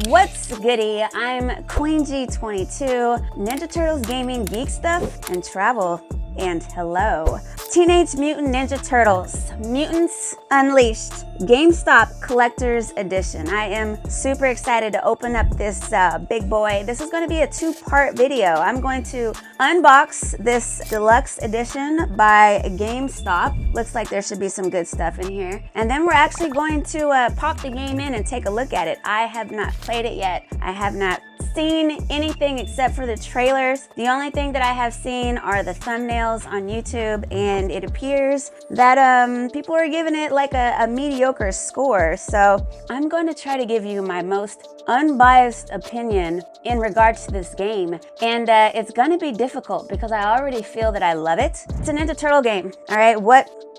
What's goody? I'm Queen G22, Ninja Turtles gaming, geek stuff, and travel. And hello. Teenage Mutant Ninja Turtles, Mutants Unleashed, GameStop Collector's Edition. I am super excited to open up this big boy. This is going to be a two-part video. I'm going to unbox this deluxe edition by GameStop. Looks like there should be some good stuff in here. And then we're actually going to pop the game in and take a look at it. I have not played it yet. I have not seen anything except for the trailers. The only thing that I have seen are the thumbnails on YouTube, and it appears that people are giving it like a mediocre score. So I'm going to try to give you my most unbiased opinion in regards to this game, and it's going to be difficult because I already feel that I love it. It's a Ninja Turtle game, all right?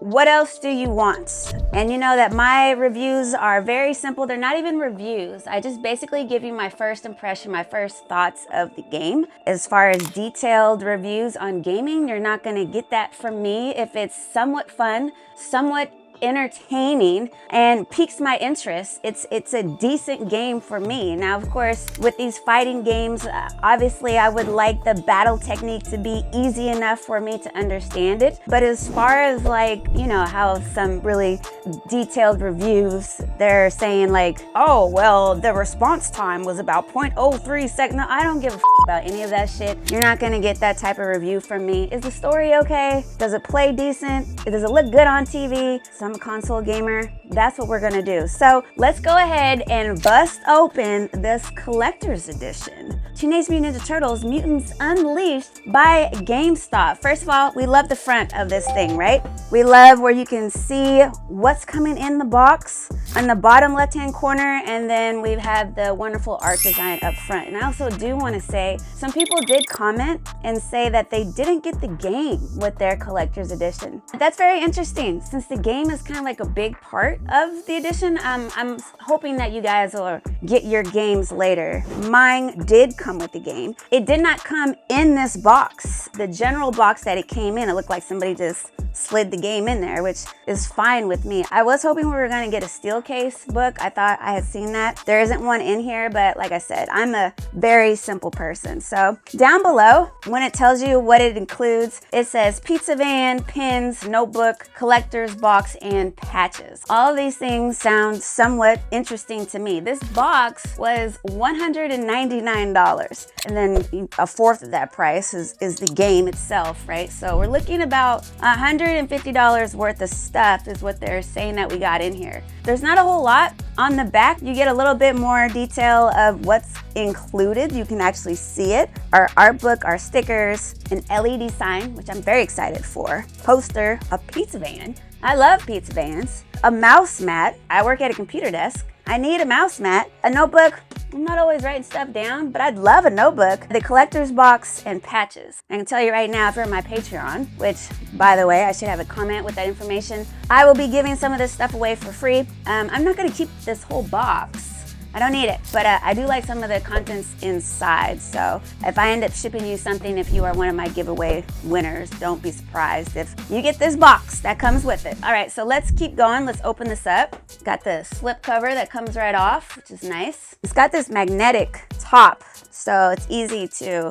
What else do you want? And you know that my reviews are very simple. They're not even reviews. I just basically give you my first impression, my first thoughts of the game. As far as detailed reviews on gaming, you're not gonna get that from me. If it's somewhat fun, somewhat entertaining, and piques my interest, it's a decent game for me. Now, of course, with these fighting games, obviously I would like the battle technique to be easy enough for me to understand it. But as far as like, you know, how some really detailed reviews, they're saying like, oh, well, the response time was about 0.03 seconds. No, I don't give a about any of that shit. You're not gonna get that type of review from me. Is the story okay? Does it play decent? Does it look good on TV? So I'm a console gamer. That's what we're gonna do. So let's go ahead and bust open this collector's edition. Teenage Mutant Ninja Turtles Mutants Unleashed by GameStop. First of all, we love the front of this thing, right? We love where you can see what's coming in the box on the bottom left-hand corner, and then we have the wonderful art design up front. And I also do want to say, some people did comment and say that they didn't get the game with their collector's edition. That's very interesting, since the game is kind of like a big part of the edition. I'm hoping that you guys will get your games later. Mine did come with the game. It did not come in this box. The general box that it came in, it looked like somebody just slid the game in there, which is fine with me. I was hoping we were going to get a steel case book. I thought I had seen that. There isn't one in here, but like I said, I'm a very simple person. So down below, when it tells you what it includes, it says pizza van, pins, notebook, collector's box, and patches. All of these things sound somewhat interesting to me. This box was $199, and then a fourth of that price is the game itself, right? So we're looking about $150 worth of stuff is what they're saying that we got in here. There's not a whole lot. On the back, you get a little bit more detail of what's included. You can actually see it. Our art book, our stickers, an LED sign, which I'm very excited for, poster, a pizza van. I love pizza vans. A mouse mat. I work at a computer desk. I need a mouse mat. A notebook. I'm not always writing stuff down, but I'd love a notebook. The collector's box and patches. I can tell you right now, if you're on my Patreon, which, by the way, I should have a comment with that information, I will be giving some of this stuff away for free. I'm not gonna keep this whole box. I don't need it, but I do like some of the contents inside. So if I end up shipping you something, if you are one of my giveaway winners, don't be surprised if you get this box that comes with it. All right, so let's keep going. Let's open this up. Got the slip cover that comes right off, which is nice. It's got this magnetic top, so it's easy to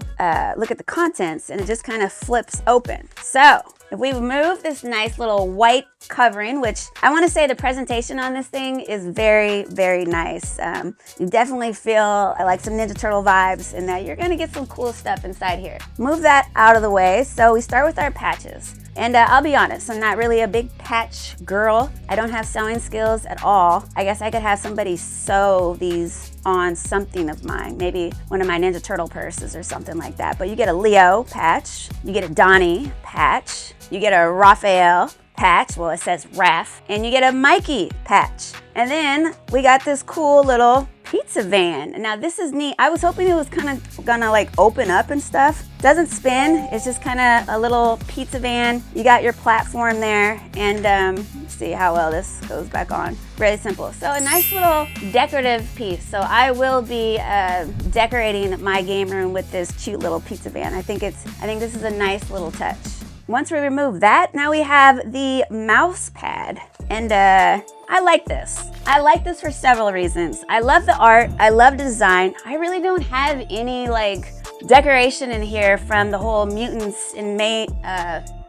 look at the contents, and it just kind of flips open. So if we remove this nice little white covering, which I want to say the presentation on this thing is very, very nice. You definitely feel like some Ninja Turtle vibes, and that you're going to get some cool stuff inside here. Move that out of the way. So we start with our patches. And I'll be honest, I'm not really a big patch girl. I don't have sewing skills at all. I guess I could have somebody sew these on something of mine, maybe one of my Ninja Turtle purses or something like that. But you get a Leo patch, you get a Donnie patch, you get a Raphael patch, well, it says Raph, and you get a Mikey patch. And then we got this cool little pizza van. Now this is neat. I was hoping it was kind of gonna like open up and stuff. Doesn't spin, it's just kind of a little pizza van. You got your platform there, and let's see how well this goes back on. Really simple. So a nice little decorative piece. So I will be decorating my game room with this cute little pizza van. I think this is a nice little touch. Once we remove that, now we have the mouse pad. And I like this. I like this for several reasons. I love the art, I love the design. I really don't have any like decoration in here from the whole Mutants in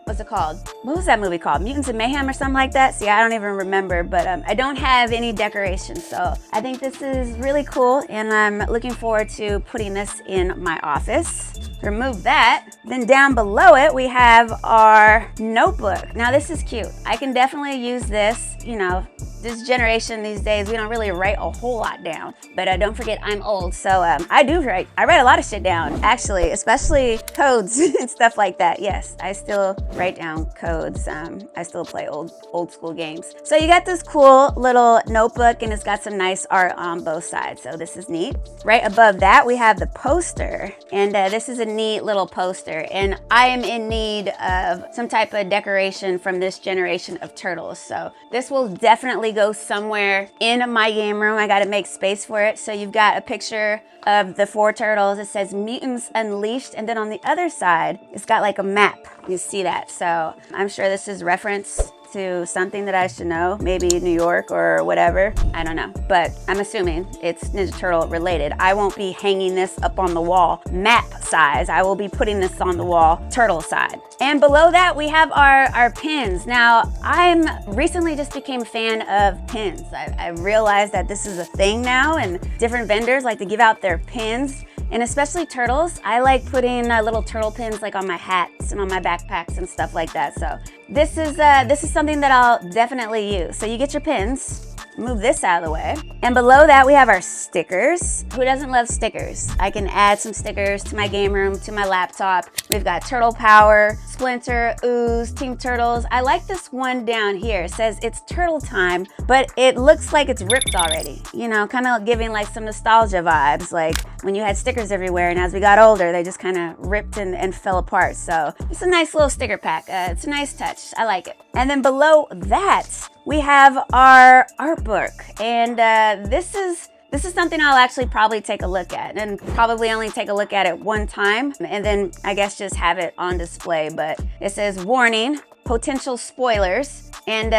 what's it called? What was that movie called? Mutants in Mayhem or something like that? See, I don't even remember, but I don't have any decoration. So I think this is really cool and I'm looking forward to putting this in my office. Remove that. Then down below it, we have our notebook. Now this is cute. I can definitely use this, you know, this generation these days, we don't really write a whole lot down, but don't forget I'm old, so I do write. I write a lot of shit down, actually, especially codes and stuff like that. Yes, I still write down codes. I still play old school games. So you got this cool little notebook and it's got some nice art on both sides, so this is neat. Right above that, we have the poster, and this is a neat little poster, and I am in need of some type of decoration from this generation of turtles, so this will definitely go somewhere in my game room. I got to make space for it. So you've got a picture of the 4 turtles. It says Mutants Unleashed, and then on the other side it's got like a map. You see that, so I'm sure this is reference to something that I should know, maybe New York or whatever. I don't know, but I'm assuming it's Ninja Turtle related. I won't be hanging this up on the wall map size. I will be putting this on the wall turtle side. And below that, we have our pins. Now, I'm recently just became a fan of pins. I realized that this is a thing now, and different vendors like to give out their pins. And especially turtles, I like putting little turtle pins like on my hats and on my backpacks and stuff like that. So this is something that I'll definitely use. So you get your pins, move this out of the way. And below that, we have our stickers. Who doesn't love stickers? I can add some stickers to my game room, to my laptop. We've got Turtle Power, Splinter, Ooze, Team Turtles. I like this one down here. It says it's turtle time, but it looks like it's ripped already. You know, kind of giving like some nostalgia vibes, like when you had stickers everywhere, and as we got older, they just kind of ripped and fell apart. So it's a nice little sticker pack. It's a nice touch. I like it. And then below that, we have our art book, and this is something I'll actually probably take a look at, and probably only take a look at it one time, and then I guess just have it on display. But it says warning, potential spoilers, and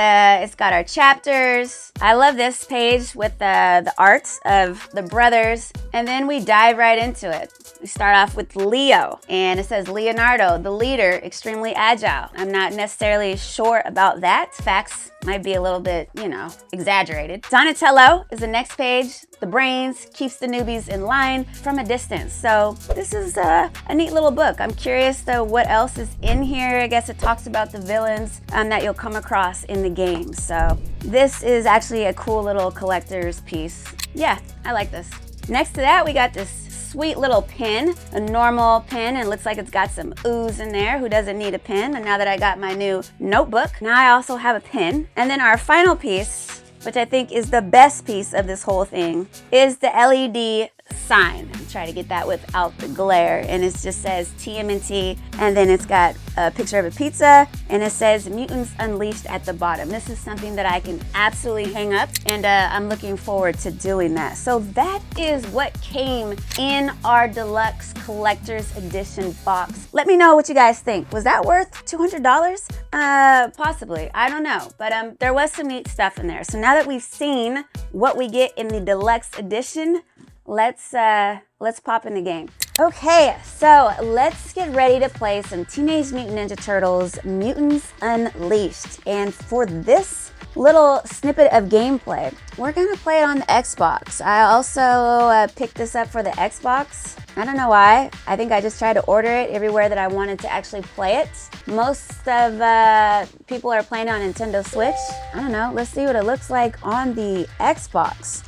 it's got our chapters. I love this page with the art of the brothers, and then we dive right into it. We start off with Leo, and it says Leonardo, the leader, extremely agile. I'm not necessarily sure about that. Facts might be a little bit, you know, exaggerated. Donatello is the next page. The brains, keeps the newbies in line from a distance. So this is a neat little book. I'm curious though what else is in here. I guess it talks about the villains that you'll come across in the game. So this is actually a cool little collector's piece. Yeah, I like this. Next to that, we got this sweet little pin, a normal pin, and it looks like it's got some ooze in there. Who doesn't need a pin? And now that I got my new notebook, now I also have a pin. And then our final piece, which I think is the best piece of this whole thing, is the LED sign. I'm trying to get that without the glare, and it just says TMNT, and then it's got a picture of a pizza, and it says Mutants Unleashed at the bottom. This is something that I can absolutely hang up, and I'm looking forward to doing that. So that is what came in our deluxe collector's edition box. Let me know what you guys think. Was that worth $200? Possibly, I don't know, but there was some neat stuff in there. So now that we've seen what we get in the deluxe edition, let's pop in the game. Okay, so let's get ready to play some Teenage Mutant Ninja Turtles Mutants Unleashed. And for this little snippet of gameplay, we're gonna play it on the Xbox. I also picked this up for the Xbox. I don't know why. I think I just tried to order it everywhere that I wanted to actually play it. Most of people are playing on Nintendo Switch. I don't know, let's see what it looks like on the Xbox.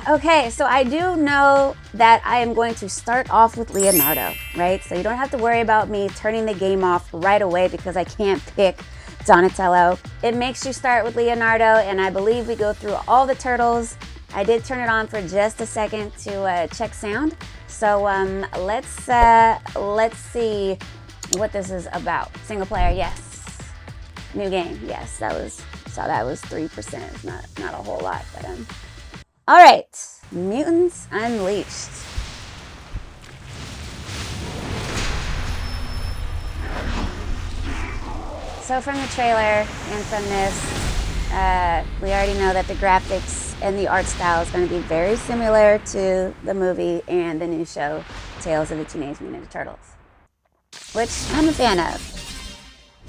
Okay, so I do know that I am going to start off with Leonardo, right? So you don't have to worry about me turning the game off right away because I can't pick Donatello. It makes you start with Leonardo, and I believe we go through all the turtles. I did turn it on for just a second to check sound. So let's see what this is about. Single player, yes. New game, yes. That was 3%. Not a whole lot, but all right, Mutants Unleashed. So from the trailer and from this, We already know that the graphics and the art style is going to be very similar to the movie and the new show, Tales of the Teenage Mutant Ninja Turtles, which I'm a fan of.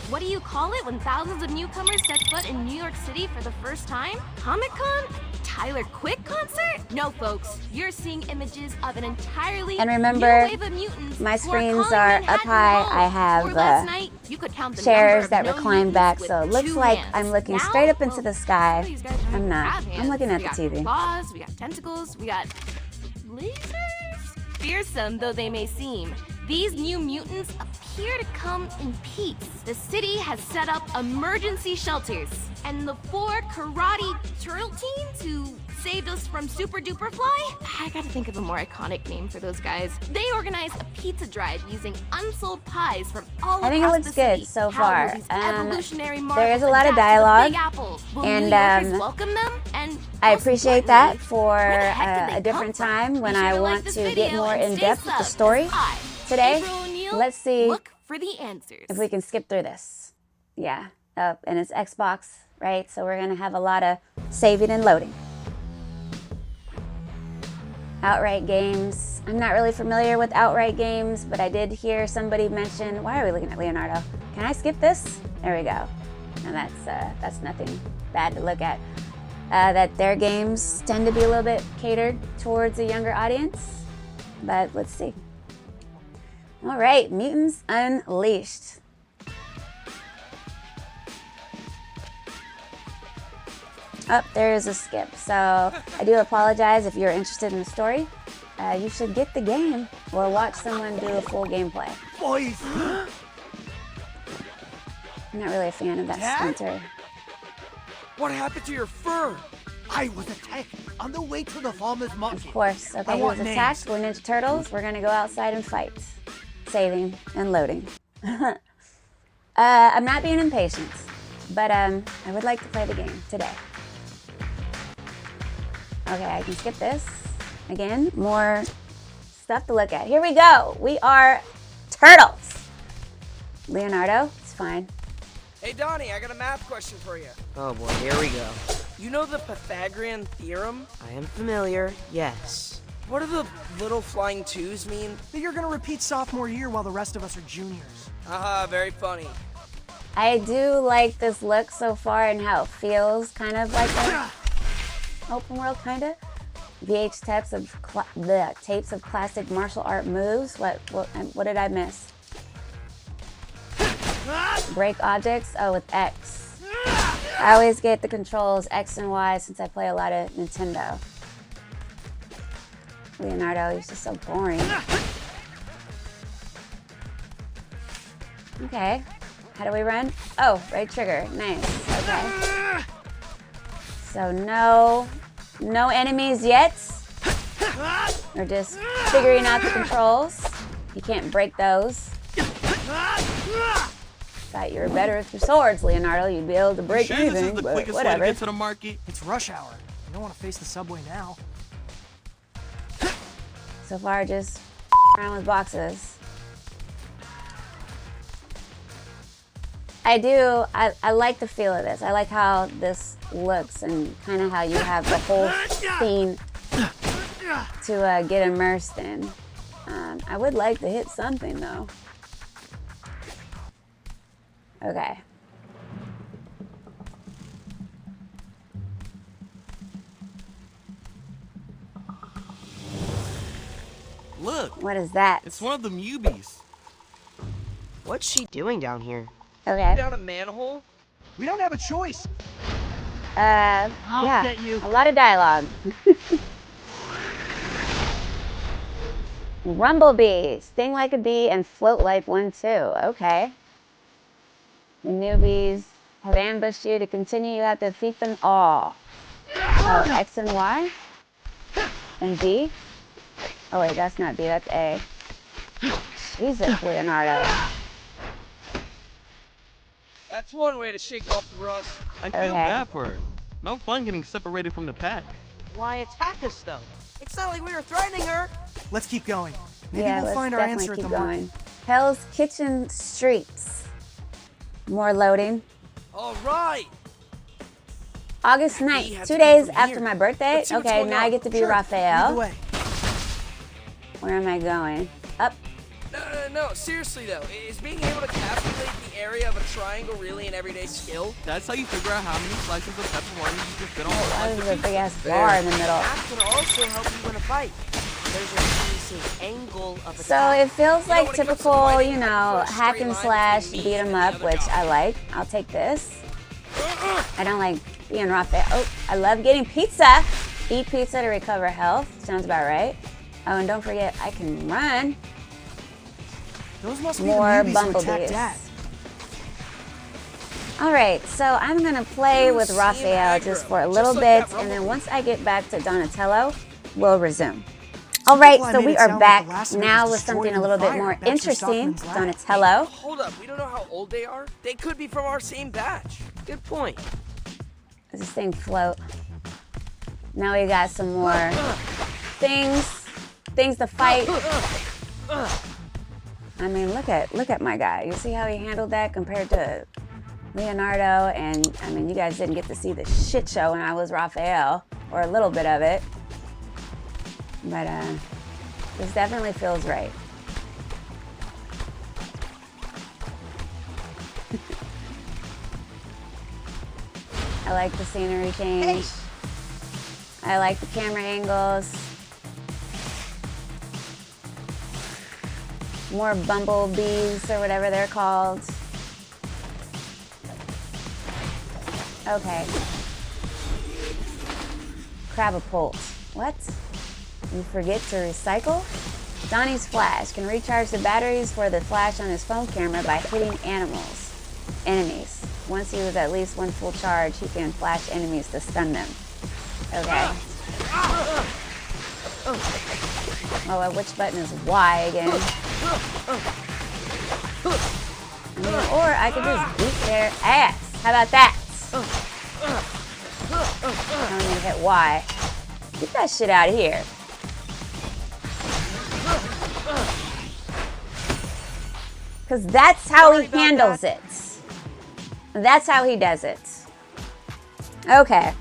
What do you call it when thousands of newcomers set foot in New York City for the first time? Comic-Con? Tyler Quick concert? No, folks. You're seeing images of an entirely And remember, new wave of mutants. my screens are up high. I have chairs that recline back, so it looks like I'm looking straight up into the sky. I'm not. I'm looking at the TV. We got claws, we got tentacles, we got lasers? Fearsome though they may seem, these new mutants appear to come in peace. The city has set up emergency shelters, and the 4 karate turtle teens who saved us from Super Duper Fly? I gotta think of a more iconic name for those guys. They organized a pizza drive using unsold pies from all across the city. I think it looks good so far. There is a lot of Big dialogue, Apple. Will and New Yorkers welcome them? And I most appreciate that importantly, for where the heck did a they different come from? time when Be sure I to like want this to get video more and in stay depth with the subbed. story. Hi, Today, April O'Neil. let's see Look for the answers. if we can skip through this. Yeah, and it's Xbox, right? So we're gonna have a lot of saving and loading. Outright games. I'm not really familiar with outright games, but I did hear somebody mention, why are we looking at Leonardo? Can I skip this? There we go. And that's nothing bad to look at. That their games tend to be a little bit catered towards a younger audience, but let's see. All right, Mutants Unleashed. Oh, there is a skip. So I do apologize if you're interested in the story. You should get the game or watch someone do a full gameplay. Boys! I'm not really a fan of that splinter. What happened to your fur? I was attacked on the way to the farmer's market. Of course. Okay, I he want was names. attacked. We're Ninja Turtles. We're gonna go outside and fight. Saving and loading. I'm not being impatient, but I would like to play the game today. Okay, I can skip this. Again, more stuff to look at. Here we go. We are turtles. Leonardo, it's fine. Hey Donnie, I got a math question for you. Oh boy, here we go. You know the Pythagorean theorem? I am familiar, yes. What do the little flying twos mean? That you're gonna repeat sophomore year while the rest of us are juniors. Haha, very funny. I do like this look so far and how it feels, kind of like a open world, kind of. VH tapes of classic martial art moves. What did I miss? Break objects? Oh, with X. I always get the controls X and Y since I play a lot of Nintendo. Leonardo, you're just so boring. Okay. How do we run? Oh, right trigger. Nice. Okay. So no enemies yet. We're just figuring out the controls. You can't break those. Thought you were better with your swords, Leonardo. You'd be able to break Sure, anything, this is the but quickest way to whatever. get to the market. It's rush hour. You don't want to face the subway now. So far, just around with boxes. I like the feel of this. I like how this looks and kind of how you have the whole scene to get immersed in. I would like to hit something though. Okay. Look, What is that? it's one of the Mubies. What's she doing down here? Okay. Down a manhole? We don't have a choice. Yeah, get you. a lot of dialogue. Rumblebee, sting like a bee and float like one too. Okay. The newbies have ambushed you. To continue, you have to defeat them all. Oh, X and Y? And B? Oh wait, that's not B, that's A. Jesus, Leonardo. That's one way to shake off the rust. I feel bad for her. No fun getting separated from the pack. Why attack us though? It's not like we were threatening her. Let's keep going. Maybe Yeah, we'll let's find our definitely answer at keep the going. market. Hell's Kitchen Streets. More loading. All right. August He 9th, had 2 to come days from after here. my birthday. Let's see what's Okay, going now on. I get to be Sure, lead the Raphael. way. Where am I going? Up. No, seriously though, is being able to calculate the area of a triangle really an everyday skill? That's how you figure out how many slices of pepperoni you can fit on one Why slice is of a big pizza. ass bar in the middle? That can also help you win a fight. There's an easy angle of So attack. it feels like when it comes to typical, fighting, you I know, prefer a hack straight and line slash, between beat me 'em and the up, other which guy. I like. I'll take this. I don't like being Raphael. Oh, I love getting pizza. Eat pizza to recover health. Sounds about right. Oh, and don't forget, I can run. Those must be More the newbies who attacked bumblebees. Dad. All right, so I'm gonna play with Team Raphael aggro, just for a just little like bit, that and then Rumble. once I get back to Donatello, we'll resume. All right, people I so made we it are sound like back the last one now was with destroyed something in a the little bit fire more at Baxter interesting. Stockman's lab. Donatello. Hold up, we don't know how old they are? They could be from our same batch. Good point. Does this thing float? Now we got some more things to fight. I mean, look at my guy. You see how he handled that compared to Leonardo? And I mean, you guys didn't get to see the shit show when I was Raphael, or a little bit of it. But this definitely feels right. I like the scenery change. I like the camera angles. More bumblebees or whatever they're called. Okay. Crabapult. What? You forget to recycle? Donnie's flash can recharge the batteries for the flash on his phone camera by hitting enemies. Once he was at least one full charge, he can flash enemies to stun them. Okay. Oh, which button is Y again? I mean, or I could just beat their ass. How about that? I don't need to hit Y. Get that shit out of here. Because that's how he handles it. That's how he does it. Okay.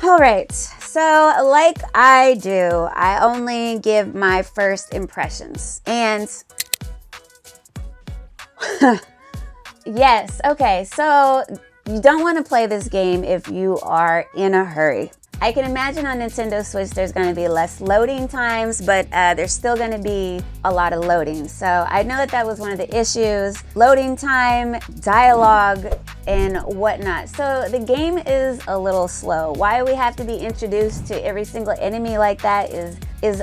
All right. So, like I do, I only give my first impressions. And yes, okay. So, you don't want to play this game if you are in a hurry. I can imagine on Nintendo Switch there's going to be less loading times, but there's still going to be a lot of loading. So I know that was one of the issues. Loading time, dialogue, and whatnot. So the game is a little slow. Why we have to be introduced to every single enemy like that is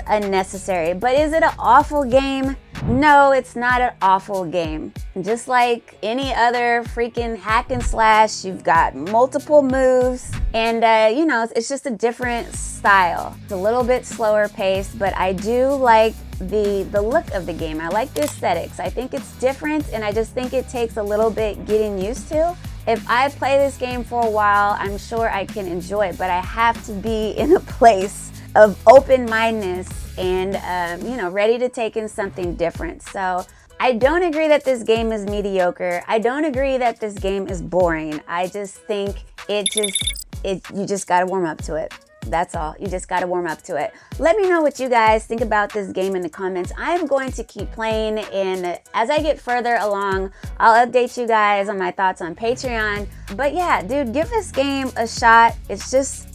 unnecessary. But is it an awful game? No, it's not an awful game. Just like any other freaking hack and slash, you've got multiple moves, and you know, it's just a different style. It's a little bit slower paced, but I do like the look of the game. I like the aesthetics. I think it's different, and I just think it takes a little bit getting used to. If I play this game for a while, I'm sure I can enjoy it, but I have to be in a place of open-mindedness and you know, ready to take in something different. So I don't agree that this game is mediocre. I don't agree that this game is boring. I just think you just gotta warm up to it. That's all. You just gotta warm up to it. Let me know what you guys think about this game in the comments. I'm going to keep playing, and as I get further along, I'll update you guys on my thoughts on Patreon. But yeah, dude, give this game a shot. It's just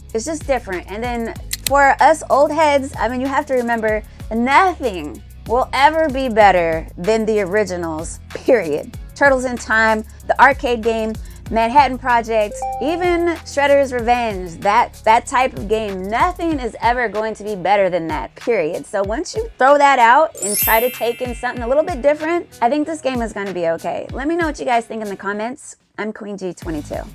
different. And then for us old heads, I mean, you have to remember, nothing will ever be better than the originals, period. Turtles in Time, the arcade game, Manhattan Project, even Shredder's Revenge, that type of game, nothing is ever going to be better than that, period. So once you throw that out and try to take in something a little bit different, I think this game is going to be okay. Let me know what you guys think in the comments. I'm Queen G22.